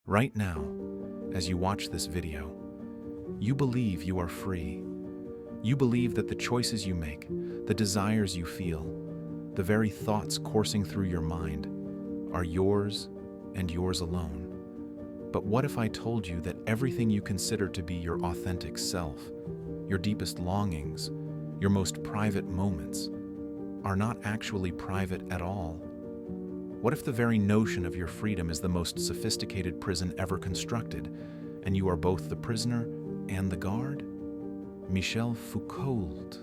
Right now, as you watch this video, you believe you are free. You believe that the choices you make, the desires you feel, the very thoughts coursing through your mind are yours and yours alone. But what if I told you that everything you consider to be your authentic self, your deepest longings, your most private moments, are not actually private at all? What if the very notion of your freedom is the most sophisticated prison ever constructed, and you are both the prisoner and the guard? Michel Foucault,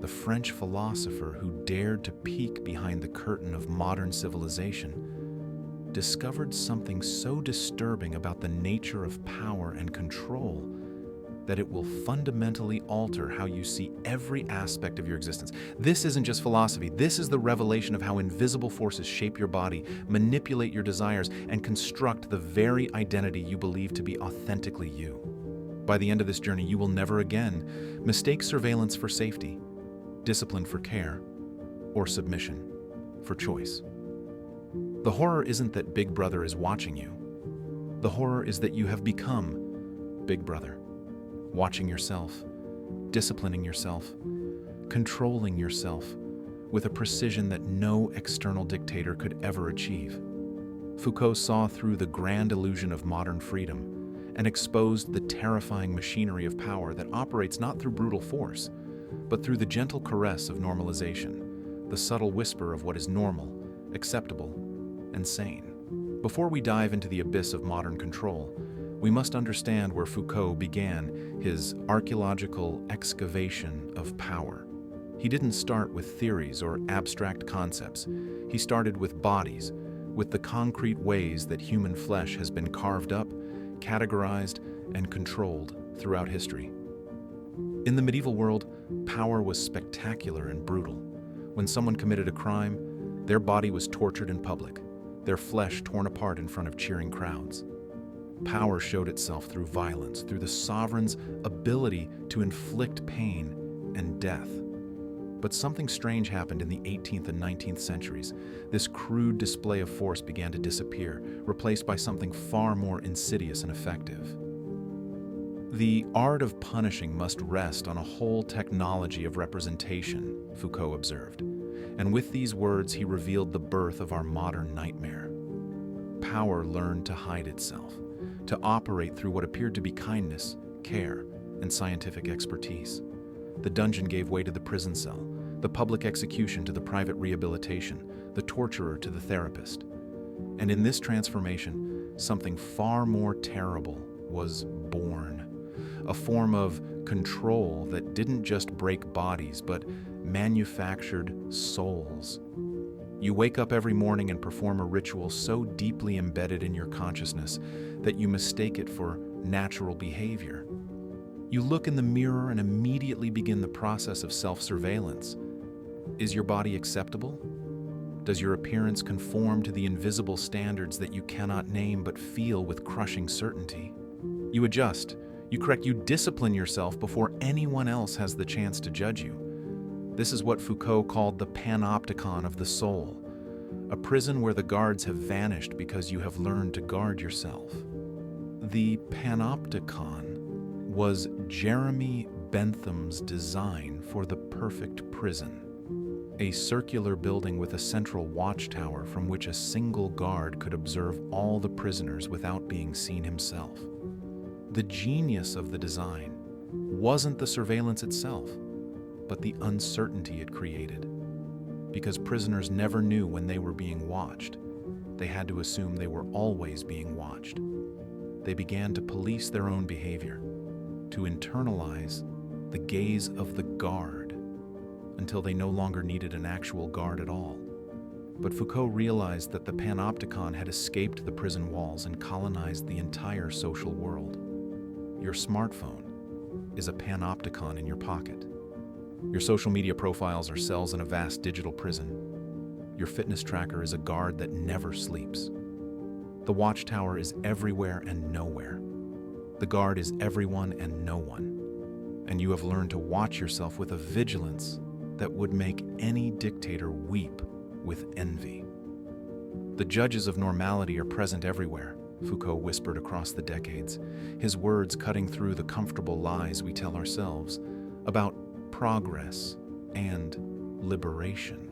the French philosopher who dared to peek behind the curtain of modern civilization, discovered something so disturbing about the nature of power and control that it will fundamentally alter how you see every aspect of your existence. This isn't just philosophy. This is the revelation of how invisible forces shape your body, manipulate your desires, and construct the very identity you believe to be authentically you. By the end of this journey, you will never again mistake surveillance for safety, discipline for care, or submission for choice. The horror isn't that Big Brother is watching you. The horror is that you have become Big Brother, watching yourself, disciplining yourself, controlling yourself with a precision that no external dictator could ever achieve. Foucault saw through the grand illusion of modern freedom and exposed the terrifying machinery of power that operates not through brutal force, but through the gentle caress of normalization, the subtle whisper of what is normal, acceptable, and sane. Before we dive into the abyss of modern control, we must understand where Foucault began his archaeological excavation of power. He didn't start with theories or abstract concepts. He started with bodies, with the concrete ways that human flesh has been carved up, categorized, and controlled throughout history. In the medieval world, power was spectacular and brutal. When someone committed a crime, their body was tortured in public, their flesh torn apart in front of cheering crowds. Power showed itself through violence, through the sovereign's ability to inflict pain and death. But something strange happened in the 18th and 19th centuries. This crude display of force began to disappear, replaced by something far more insidious and effective. The art of punishing must rest on a whole technology of representation, Foucault observed. And with these words, he revealed the birth of our modern nightmare. Power learned to hide itself, to operate through what appeared to be kindness, care, and scientific expertise. The dungeon gave way to the prison cell, the public execution to the private rehabilitation, the torturer to the therapist. And in this transformation, something far more terrible was born. A form of control that didn't just break bodies, but manufactured souls. You wake up every morning and perform a ritual so deeply embedded in your consciousness that you mistake it for natural behavior. You look in the mirror and immediately begin the process of self-surveillance. Is your body acceptable? Does your appearance conform to the invisible standards that you cannot name but feel with crushing certainty? You adjust, you correct, you discipline yourself before anyone else has the chance to judge you. This is what Foucault called the panopticon of the soul, a prison where the guards have vanished because you have learned to guard yourself. The panopticon was Jeremy Bentham's design for the perfect prison, a circular building with a central watchtower from which a single guard could observe all the prisoners without being seen himself. The genius of the design wasn't the surveillance itself, but the uncertainty it created. Because prisoners never knew when they were being watched, they had to assume they were always being watched. They began to police their own behavior, to internalize the gaze of the guard until they no longer needed an actual guard at all. But Foucault realized that the panopticon had escaped the prison walls and colonized the entire social world. Your smartphone is a panopticon in your pocket. Your social media profiles are cells in a vast digital prison. Your fitness tracker is a guard that never sleeps. The watchtower is everywhere and nowhere. The guard is everyone and no one. And you have learned to watch yourself with a vigilance that would make any dictator weep with envy. The judges of normality are present everywhere, Foucault whispered across the decades, his words cutting through the comfortable lies we tell ourselves about progress and liberation.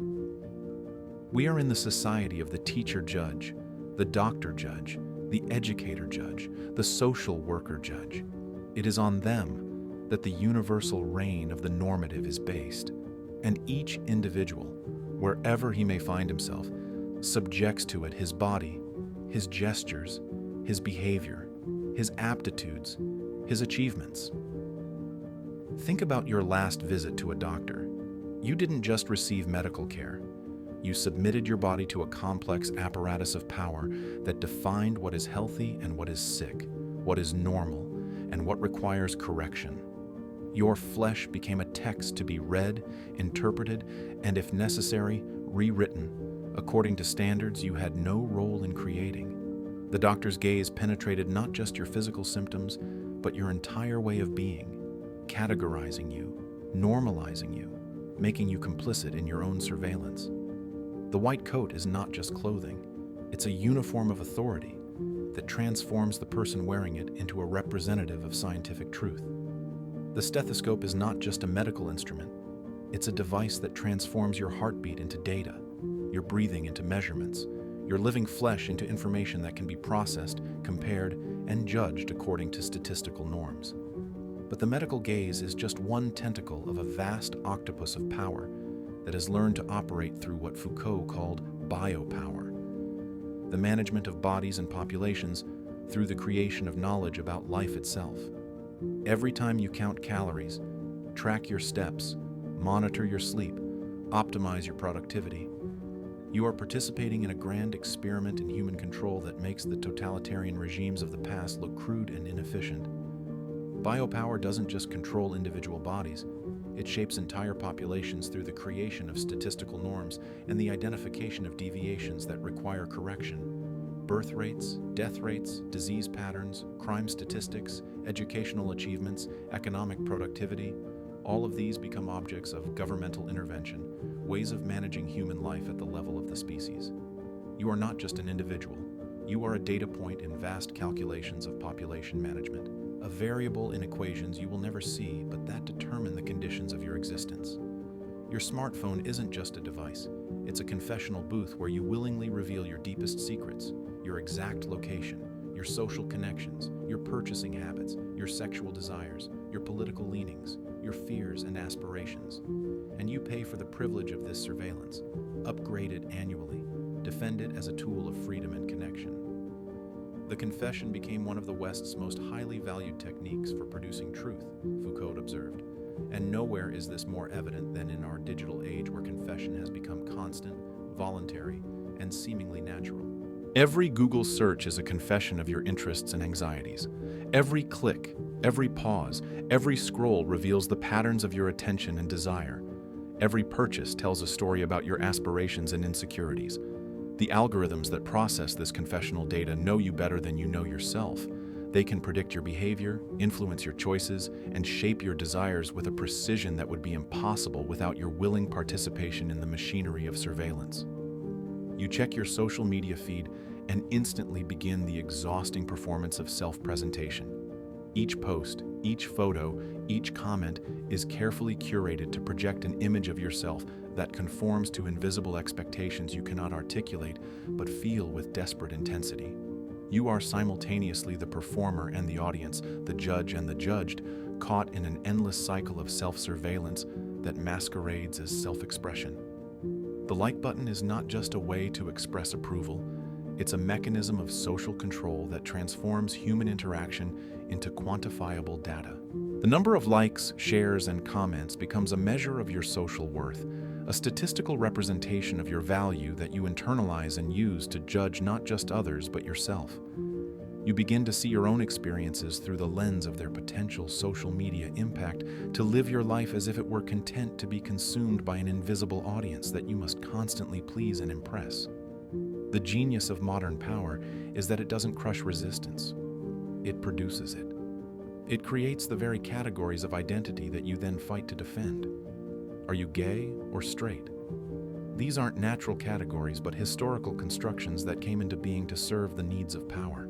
We are in the society of the teacher-judge, the doctor-judge, the educator-judge, the social worker-judge. It is on them that the universal reign of the normative is based, and each individual, wherever he may find himself, subjects to it his body, his gestures, his behavior, his aptitudes, his achievements. Think about your last visit to a doctor. You didn't just receive medical care. You submitted your body to a complex apparatus of power that defined what is healthy and what is sick, what is normal, and what requires correction. Your flesh became a text to be read, interpreted, and if necessary, rewritten, according to standards you had no role in creating. The doctor's gaze penetrated not just your physical symptoms, but your entire way of being, categorizing you, normalizing you, making you complicit in your own surveillance. The white coat is not just clothing, it's a uniform of authority that transforms the person wearing it into a representative of scientific truth. The stethoscope is not just a medical instrument, it's a device that transforms your heartbeat into data, your breathing into measurements, your living flesh into information that can be processed, compared, and judged according to statistical norms. But the medical gaze is just one tentacle of a vast octopus of power that has learned to operate through what Foucault called biopower, the management of bodies and populations through the creation of knowledge about life itself. Every time you count calories, track your steps, monitor your sleep, optimize your productivity, you are participating in a grand experiment in human control that makes the totalitarian regimes of the past look crude and inefficient. Biopower doesn't just control individual bodies, it shapes entire populations through the creation of statistical norms and the identification of deviations that require correction. Birth rates, death rates, disease patterns, crime statistics, educational achievements, economic productivity, all of these become objects of governmental intervention, ways of managing human life at the level of the species. You are not just an individual. You are a data point in vast calculations of population management, a variable in equations you will never see, but that determine the conditions of your existence. Your smartphone isn't just a device. It's a confessional booth where you willingly reveal your deepest secrets, your exact location, your social connections, your purchasing habits, your sexual desires, your political leanings, your fears and aspirations. And you pay for the privilege of this surveillance, upgraded annually, defended as a tool of freedom and connection. The confession became one of the West's most highly valued techniques for producing truth, Foucault observed. And nowhere is this more evident than in our digital age where confession has become constant, voluntary, and seemingly natural. Every Google search is a confession of your interests and anxieties. Every click, every pause, every scroll reveals the patterns of your attention and desire. Every purchase tells a story about your aspirations and insecurities. The algorithms that process this confessional data know you better than you know yourself. They can predict your behavior, influence your choices, and shape your desires with a precision that would be impossible without your willing participation in the machinery of surveillance. You check your social media feed and instantly begin the exhausting performance of self-presentation. Each post, each photo, each comment is carefully curated to project an image of yourself that conforms to invisible expectations you cannot articulate but feel with desperate intensity. You are simultaneously the performer and the audience, the judge and the judged, caught in an endless cycle of self-surveillance that masquerades as self-expression. The like button is not just a way to express approval, it's a mechanism of social control that transforms human interaction into quantifiable data. The number of likes, shares, and comments becomes a measure of your social worth, a statistical representation of your value that you internalize and use to judge not just others but yourself. You begin to see your own experiences through the lens of their potential social media impact, to live your life as if it were content to be consumed by an invisible audience that you must constantly please and impress. The genius of modern power is that it doesn't crush resistance. It produces it. It creates the very categories of identity that you then fight to defend. Are you gay or straight? These aren't natural categories but historical constructions that came into being to serve the needs of power.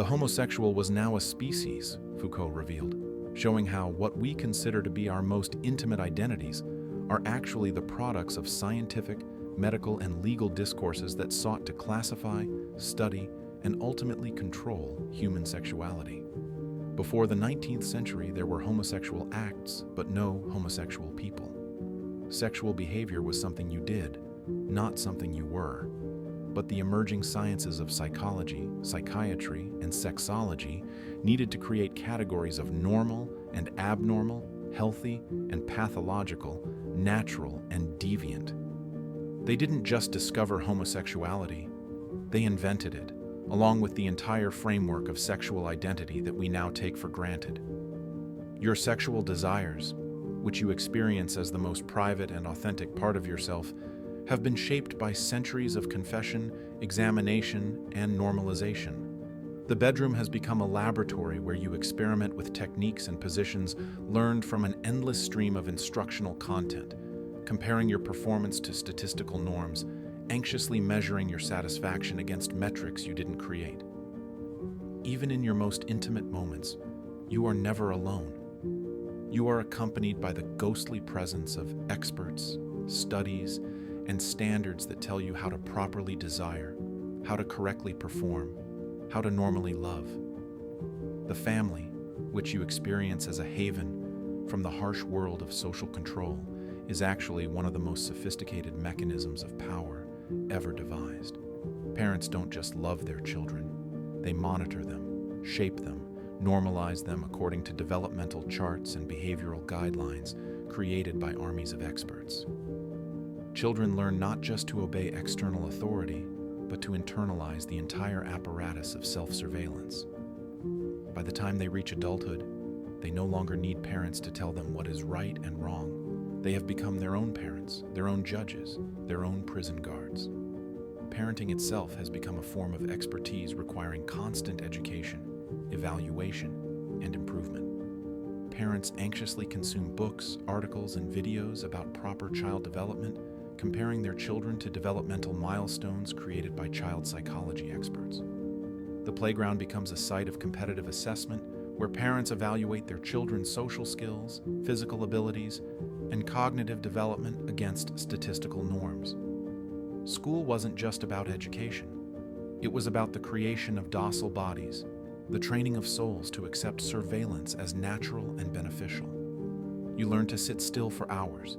The homosexual was now a species, Foucault revealed, showing how what we consider to be our most intimate identities are actually the products of scientific, medical, and legal discourses that sought to classify, study, and ultimately control human sexuality. Before the 19th century, there were homosexual acts, but no homosexual people. Sexual behavior was something you did, not something you were. But the emerging sciences of psychology, psychiatry, and sexology needed to create categories of normal and abnormal, healthy and pathological, natural and deviant. They didn't just discover homosexuality, they invented it, along with the entire framework of sexual identity that we now take for granted. Your sexual desires, which you experience as the most private and authentic part of yourself, have been shaped by centuries of confession, examination, and normalization. The bedroom has become a laboratory where you experiment with techniques and positions learned from an endless stream of instructional content, comparing your performance to statistical norms, anxiously measuring your satisfaction against metrics you didn't create. Even in your most intimate moments, you are never alone. You are accompanied by the ghostly presence of experts, studies, and standards that tell you how to properly desire, how to correctly perform, how to normally love. The family, which you experience as a haven from the harsh world of social control, is actually one of the most sophisticated mechanisms of power ever devised. Parents don't just love their children, they monitor them, shape them, normalize them according to developmental charts and behavioral guidelines created by armies of experts. Children learn not just to obey external authority, but to internalize the entire apparatus of self-surveillance. By the time they reach adulthood, they no longer need parents to tell them what is right and wrong. They have become their own parents, their own judges, their own prison guards. Parenting itself has become a form of expertise requiring constant education, evaluation, and improvement. Parents anxiously consume books, articles, and videos about proper child development, comparing their children to developmental milestones created by child psychology experts. The playground becomes a site of competitive assessment where parents evaluate their children's social skills, physical abilities, and cognitive development against statistical norms. School wasn't just about education. It was about the creation of docile bodies, the training of souls to accept surveillance as natural and beneficial. You learn to sit still for hours,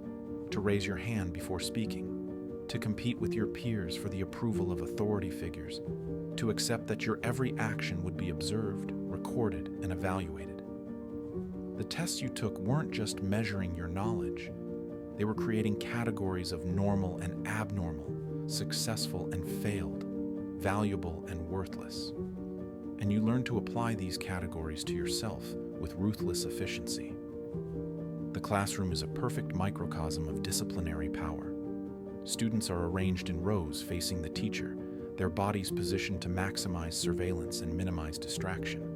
to raise your hand before speaking, to compete with your peers for the approval of authority figures, to accept that your every action would be observed, recorded, and evaluated. The tests you took weren't just measuring your knowledge, they were creating categories of normal and abnormal, successful and failed, valuable and worthless. And you learn to apply these categories to yourself with ruthless efficiency. The classroom is a perfect microcosm of disciplinary power. Students are arranged in rows facing the teacher, their bodies positioned to maximize surveillance and minimize distraction.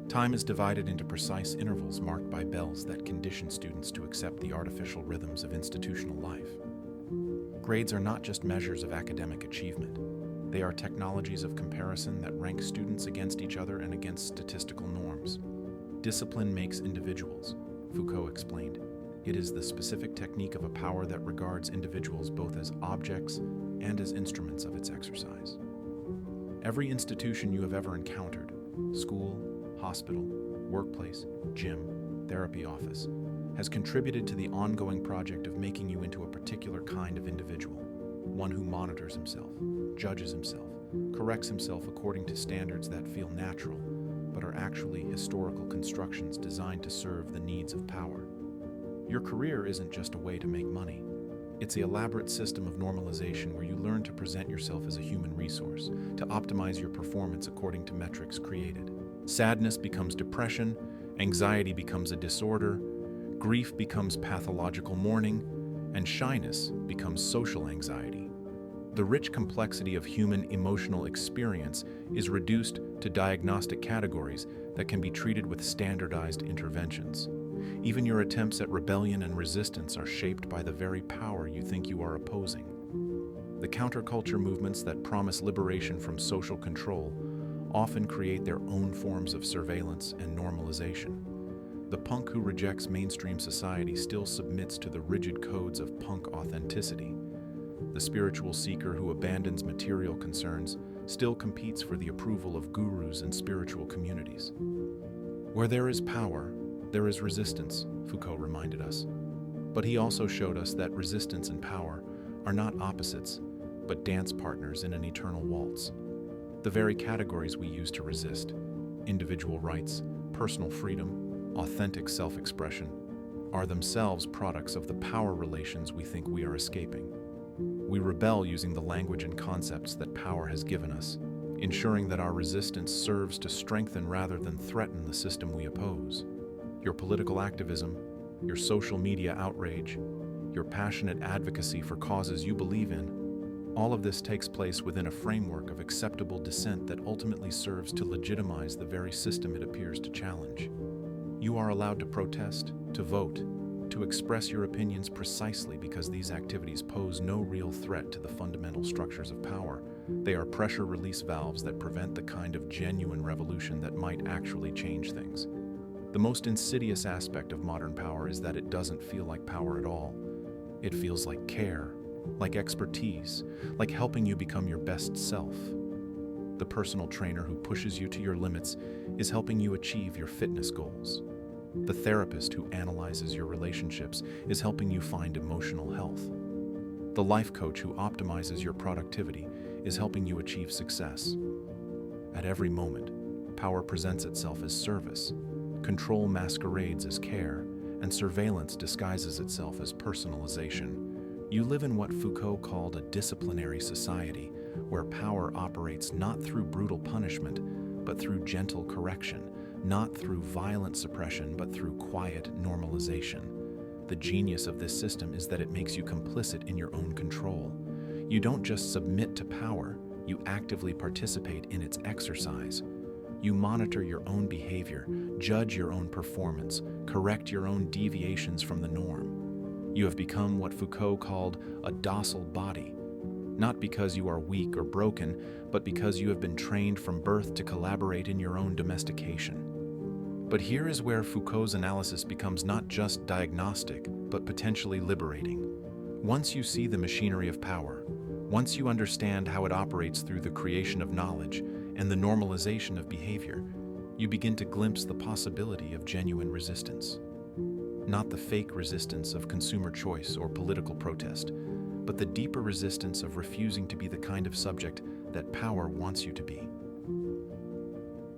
Time is divided into precise intervals marked by bells that condition students to accept the artificial rhythms of institutional life. Grades are not just measures of academic achievement. They are technologies of comparison that rank students against each other and against statistical norms. Discipline makes individuals, Foucault explained. It is the specific technique of a power that regards individuals both as objects and as instruments of its exercise. Every institution you have ever encountered, school, hospital, workplace, gym, therapy office, has contributed to the ongoing project of making you into a particular kind of individual, one who monitors himself, judges himself, corrects himself according to standards that feel natural, but are actually historical constructions designed to serve the needs of power. Your career isn't just a way to make money. It's the elaborate system of normalization where you learn to present yourself as a human resource, to optimize your performance according to metrics created. Sadness becomes depression, anxiety becomes a disorder, grief becomes pathological mourning, and shyness becomes social anxiety. The rich complexity of human emotional experience is reduced to diagnostic categories that can be treated with standardized interventions. Even your attempts at rebellion and resistance are shaped by the very power you think you are opposing. The counterculture movements that promise liberation from social control often create their own forms of surveillance and normalization. The punk who rejects mainstream society still submits to the rigid codes of punk authenticity. The spiritual seeker who abandons material concerns still competes for the approval of gurus and spiritual communities. Where there is power, there is resistance, Foucault reminded us. But he also showed us that resistance and power are not opposites, but dance partners in an eternal waltz. The very categories we use to resist, individual rights, personal freedom, authentic self-expression, are themselves products of the power relations we think we are escaping. We rebel using the language and concepts that power has given us, ensuring that our resistance serves to strengthen rather than threaten the system we oppose. Your political activism, your social media outrage, your passionate advocacy for causes you believe in, all of this takes place within a framework of acceptable dissent that ultimately serves to legitimize the very system it appears to challenge. You are allowed to protest, to vote, to express your opinions precisely because these activities pose no real threat to the fundamental structures of power. They are pressure release valves that prevent the kind of genuine revolution that might actually change things. The most insidious aspect of modern power is that it doesn't feel like power at all. It feels like care, like expertise, like helping you become your best self. The personal trainer who pushes you to your limits is helping you achieve your fitness goals. The therapist who analyzes your relationships is helping you find emotional health. The life coach who optimizes your productivity is helping you achieve success. At every moment, power presents itself as service, control masquerades as care, and surveillance disguises itself as personalization. You live in what Foucault called a disciplinary society, where power operates not through brutal punishment, but through gentle correction, not through violent suppression, but through quiet normalization. The genius of this system is that it makes you complicit in your own control. You don't just submit to power, you actively participate in its exercise. You monitor your own behavior, judge your own performance, correct your own deviations from the norm. You have become what Foucault called a docile body, not because you are weak or broken, but because you have been trained from birth to collaborate in your own domestication. But here is where Foucault's analysis becomes not just diagnostic, but potentially liberating. Once you see the machinery of power, once you understand how it operates through the creation of knowledge and the normalization of behavior, you begin to glimpse the possibility of genuine resistance. Not the fake resistance of consumer choice or political protest, but the deeper resistance of refusing to be the kind of subject that power wants you to be.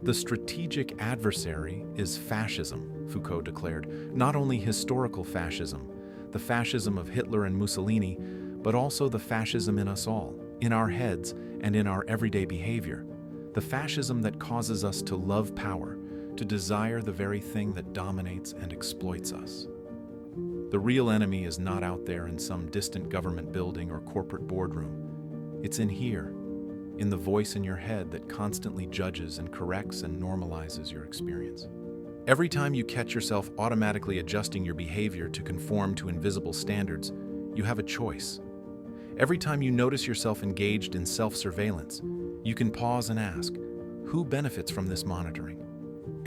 The strategic adversary is fascism, Foucault declared, not only historical fascism, the fascism of Hitler and Mussolini, but also the fascism in us all, in our heads and in our everyday behavior. The fascism that causes us to love power, to desire the very thing that dominates and exploits us. The real enemy is not out there in some distant government building or corporate boardroom. It's in here, in the voice in your head that constantly judges and corrects and normalizes your experience. Every time you catch yourself automatically adjusting your behavior to conform to invisible standards, you have a choice. Every time you notice yourself engaged in self-surveillance, you can pause and ask, who benefits from this monitoring?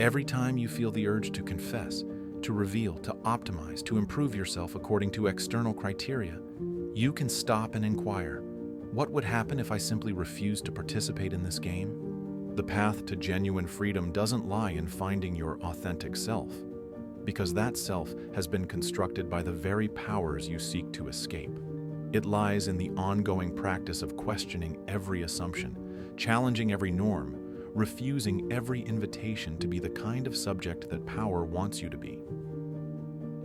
Every time you feel the urge to confess, to reveal, to optimize, to improve yourself according to external criteria, you can stop and inquire, what would happen if I simply refused to participate in this game? The path to genuine freedom doesn't lie in finding your authentic self, because that self has been constructed by the very powers you seek to escape. It lies in the ongoing practice of questioning every assumption, challenging every norm, refusing every invitation to be the kind of subject that power wants you to be.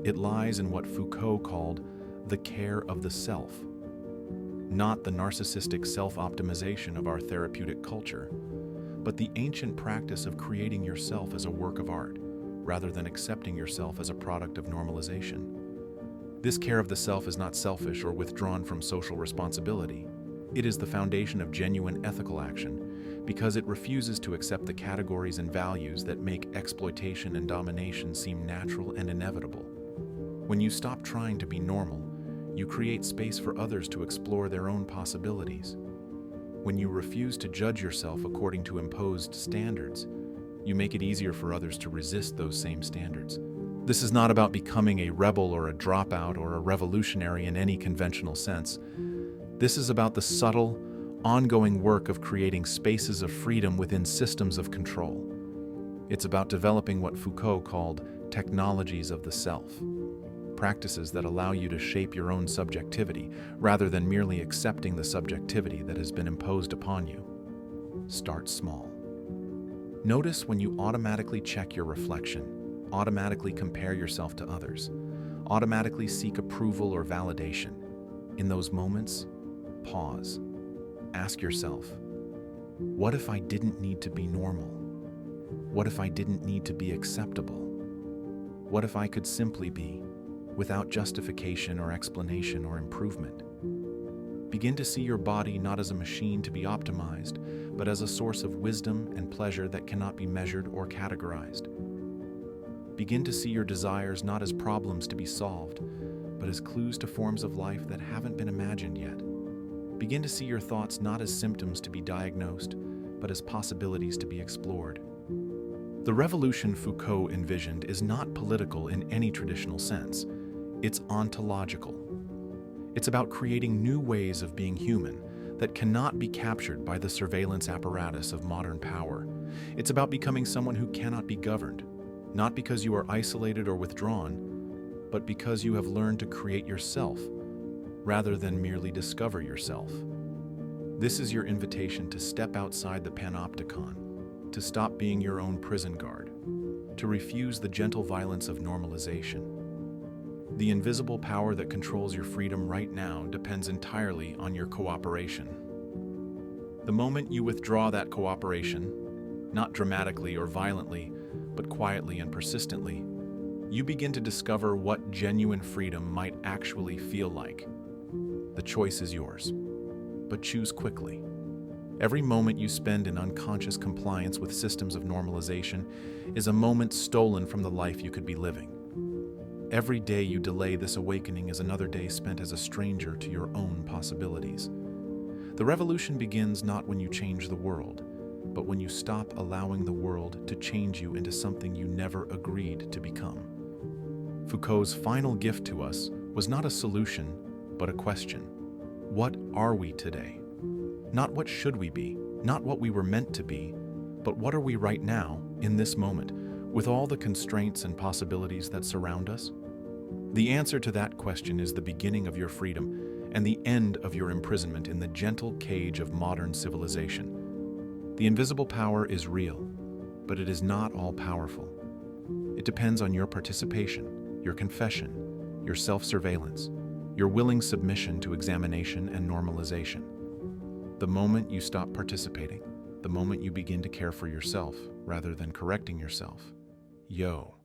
It lies in what Foucault called the care of the self, not the narcissistic self-optimization of our therapeutic culture, but the ancient practice of creating yourself as a work of art, rather than accepting yourself as a product of normalization. This care of the self is not selfish or withdrawn from social responsibility. It is the foundation of genuine ethical action, because it refuses to accept the categories and values that make exploitation and domination seem natural and inevitable. When you stop trying to be normal, you create space for others to explore their own possibilities. When you refuse to judge yourself according to imposed standards, you make it easier for others to resist those same standards. This is not about becoming a rebel or a dropout or a revolutionary in any conventional sense. This is about the subtle, ongoing work of creating spaces of freedom within systems of control. It's about developing what Foucault called technologies of the self, practices that allow you to shape your own subjectivity rather than merely accepting the subjectivity that has been imposed upon you. Start small. Notice when you automatically check your reflection, automatically compare yourself to others, automatically seek approval or validation. In those moments, pause. Ask yourself, what if I didn't need to be normal? What if I didn't need to be acceptable? What if I could simply be, without justification or explanation or improvement? Begin to see your body not as a machine to be optimized, but as a source of wisdom and pleasure that cannot be measured or categorized. Begin to see your desires not as problems to be solved, but as clues to forms of life that haven't been imagined yet. Begin to see your thoughts not as symptoms to be diagnosed, but as possibilities to be explored. The revolution Foucault envisioned is not political in any traditional sense. It's ontological. It's about creating new ways of being human that cannot be captured by the surveillance apparatus of modern power. It's about becoming someone who cannot be governed, not because you are isolated or withdrawn, but because you have learned to create yourself, rather than merely discover yourself. This is your invitation to step outside the panopticon, to stop being your own prison guard, to refuse the gentle violence of normalization. The invisible power that controls your freedom right now depends entirely on your cooperation. The moment you withdraw that cooperation, not dramatically or violently, but quietly and persistently, you begin to discover what genuine freedom might actually feel like. The choice is yours, but choose quickly. Every moment you spend in unconscious compliance with systems of normalization is a moment stolen from the life you could be living. Every day you delay this awakening is another day spent as a stranger to your own possibilities. The revolution begins not when you change the world, but when you stop allowing the world to change you into something you never agreed to become. Foucault's final gift to us was not a solution, but a question. What are we today? Not what should we be, not what we were meant to be, but what are we right now, in this moment, with all the constraints and possibilities that surround us? The answer to that question is the beginning of your freedom and the end of your imprisonment in the gentle cage of modern civilization. The invisible power is real, but it is not all-powerful. It depends on your participation, your confession, your self-surveillance, your willing submission to examination and normalization. The moment you stop participating, the moment you begin to care for yourself rather than correcting yourself, yo,